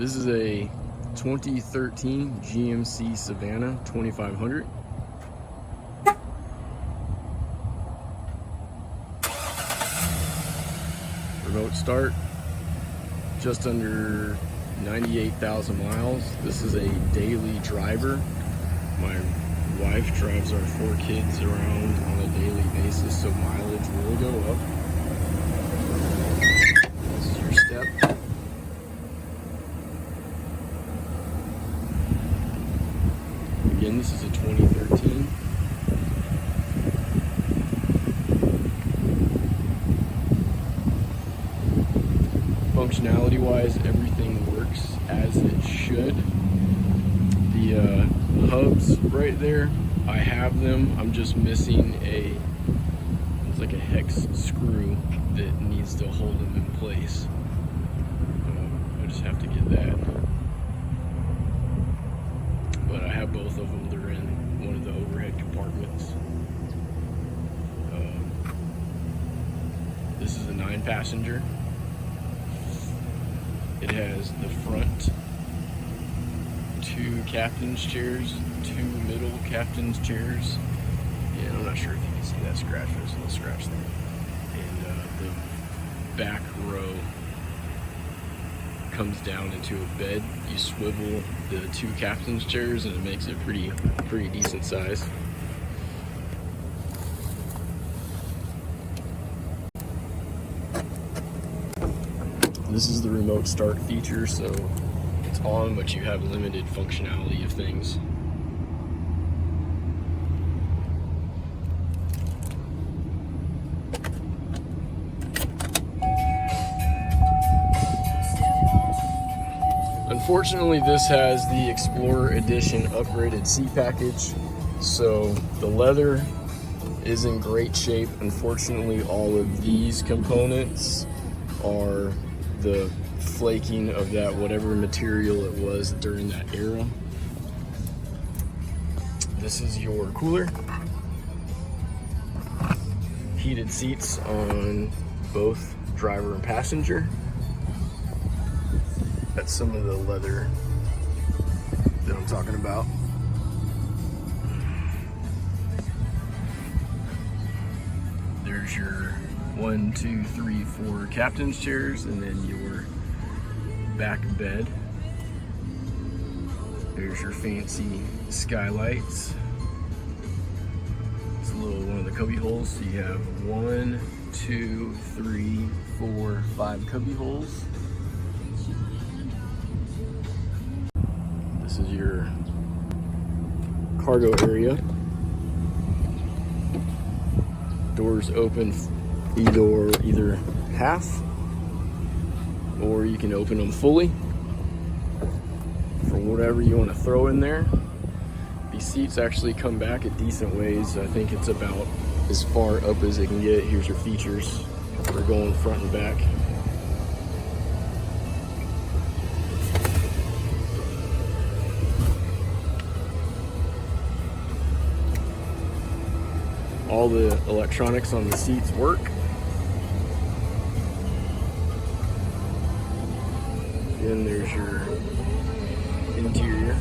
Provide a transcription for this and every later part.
This is a 2013 GMC Savana 2500. Remote start, just under 98,000 miles. This is a daily driver. My wife drives our 4 kids around on a daily basis, so mileage will go up. This is your step. Again, this is a 2013. Functionality wise, everything works as it should. The hubs right there, I have them. I'm just missing it's like a hex screw that needs to hold them in place. I just have to get that. But I have both of them. They're in one of the overhead compartments. This is a 9-passenger. It has the front 2 captain's chairs, 2 middle captain's chairs, and I'm not sure if you can see that scratch. There's a little scratch there. And the back row comes down into a bed. You swivel the 2 captain's chairs and it makes it pretty decent size. This is the remote start feature, so it's on, but you have limited functionality of things. Unfortunately, this has the Explorer Edition upgraded seat package, so the leather is in great shape. Unfortunately, all of these components are the flaking of that whatever material it was during that era. This is your cooler. Heated seats on both driver and passenger. That's some of the leather that I'm talking about. There's your 1, 2, 3, 4 captain's chairs, and then your back bed. There's your fancy skylights. It's a little one of the cubby holes. So you have 1, 2, 3, 4, 5 cubby holes. This is your cargo area. Doors open either half, or you can open them fully for whatever you want to throw in there. These seats actually come back a decent ways. I think it's about as far up as it can get. Here's your features for going front and back. All the electronics on the seats work. Then there's your interior.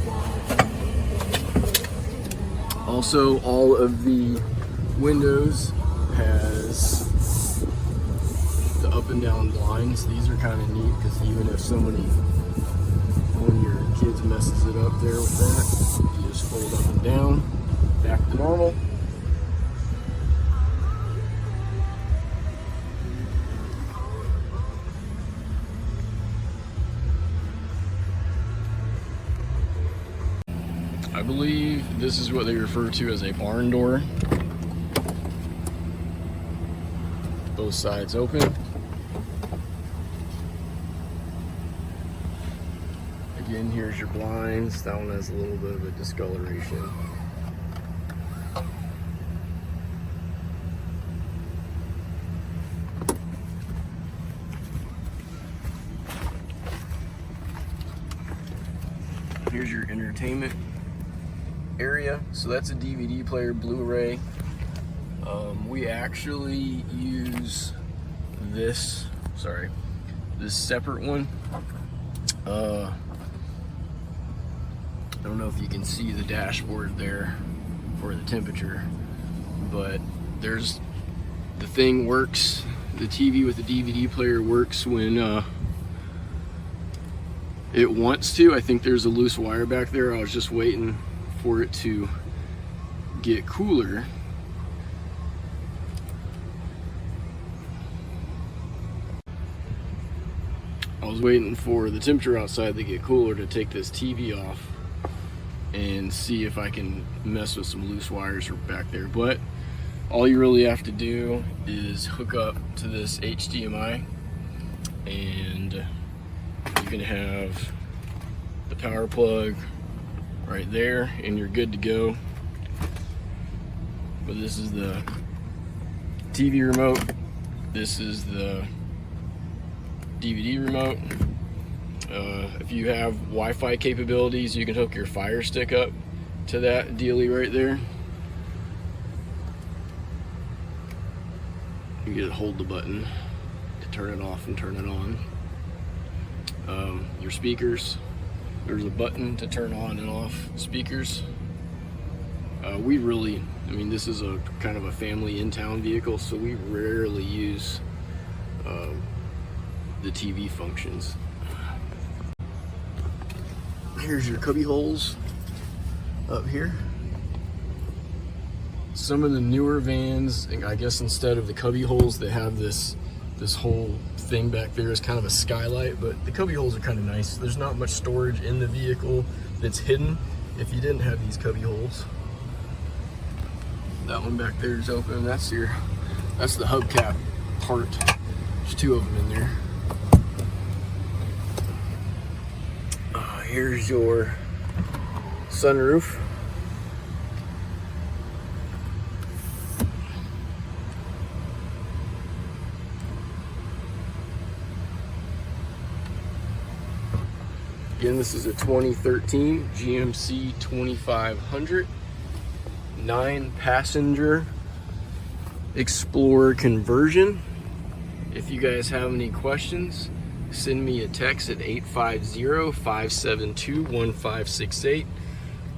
Also, all of the windows has the up and down blinds. These are kind of neat because even if one of your kids messes it up there with that, you just fold up and down, back to normal. I believe this is what they refer to as a barn door. Both sides open. Again, here's your blinds. That one has a little bit of a discoloration. Here's your entertainment area. So that's a DVD player, Blu-ray. We actually use this separate one I don't know if you can see the dashboard there for the temperature, but there's, the thing works, the TV with the DVD player works when it wants to. I think there's a loose wire back there. I was just waiting for it to get cooler. I was waiting for the temperature outside to get cooler to take this TV off and see if I can mess with some loose wires back there. But all you really have to do is hook up to this HDMI, and you can have the power plug right there and you're good to go. But this is the TV remote, this is the DVD remote. If you have Wi-Fi capabilities, you can hook your Fire Stick up to that dealie right there. You get to hold the button to turn it off and turn it on. Your speakers, there's a button to turn on and off speakers. We really, I mean, this is a kind of a family in-town vehicle, so we rarely use the TV functions. Here's your cubby holes up here. Some of the newer vans, I guess instead of the cubby holes, they have this whole thing back there is kind of a skylight, but the cubby holes are kind of nice. There's not much storage in the vehicle that's hidden if you didn't have these cubby holes. That one back there is open. That's the hubcap part. There's two of them in there. Here's your sunroof. Again, this is a 2013 GMC 2500, 9-passenger Explorer conversion. If you guys have any questions, send me a text at 850-572-1568.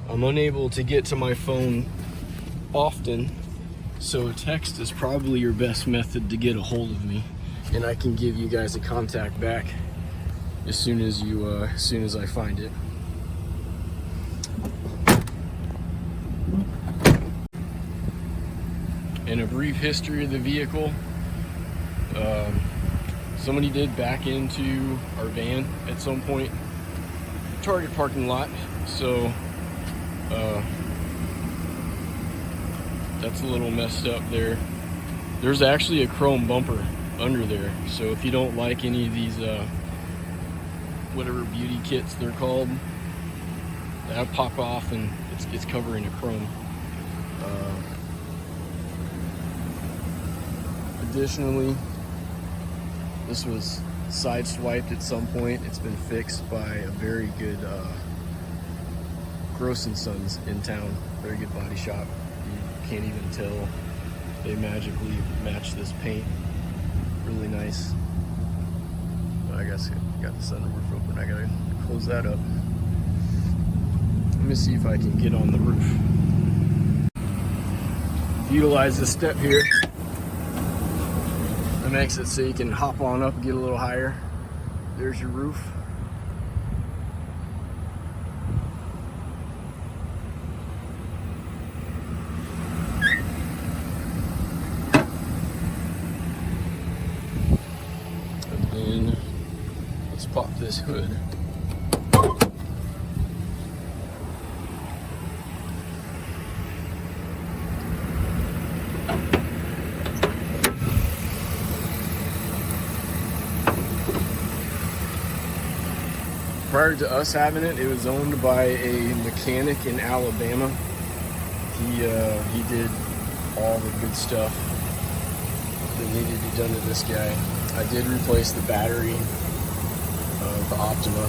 I'm unable to get to my phone often, so a text is probably your best method to get a hold of me, and I can give you guys a contact back as soon as I find it. And a brief history of the vehicle. Somebody did back into our van at some point, Target parking lot, so that's a little messed up there. There's actually a chrome bumper under there, so if you don't like any of these whatever beauty kits they're called, that pop off and it's covering a chrome. Additionally, this was sideswiped at some point. It's been fixed by a very good Gross & Sons in town. Very good body shop. You can't even tell. They magically match this paint. Really nice. I guess I got the sunroof open. I gotta close that up. Let me see if I can get on the roof. Utilize this step here. That makes it so you can hop on up and get a little higher. There's your roof. And then let's pop this hood. Prior to us having it, it was owned by a mechanic in Alabama. He did all the good stuff that needed to be done to this guy. I did replace the battery of the Optima.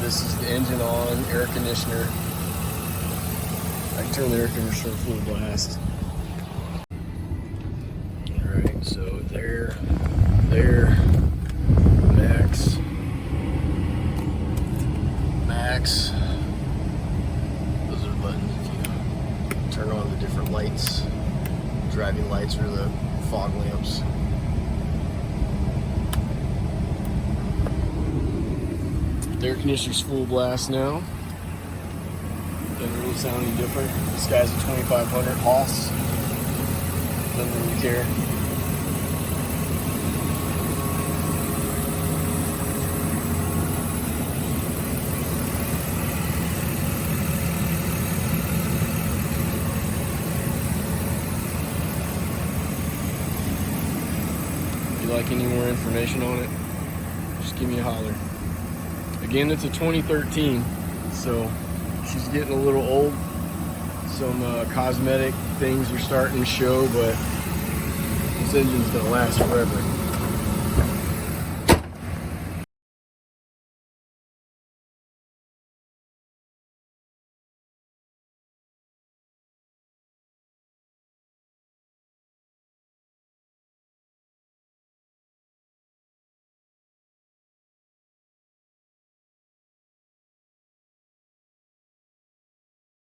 This is the engine on, air conditioner. I can turn the air conditioner full blast. Alright, so there, max. The air conditioner's full blast now. Doesn't really sound any different. This guy's a 2500 Haas. Doesn't really care. If you like any more information on it, just give me a holler. Again, it's a 2013, so she's getting a little old. Some cosmetic things are starting to show, but this engine's gonna last forever.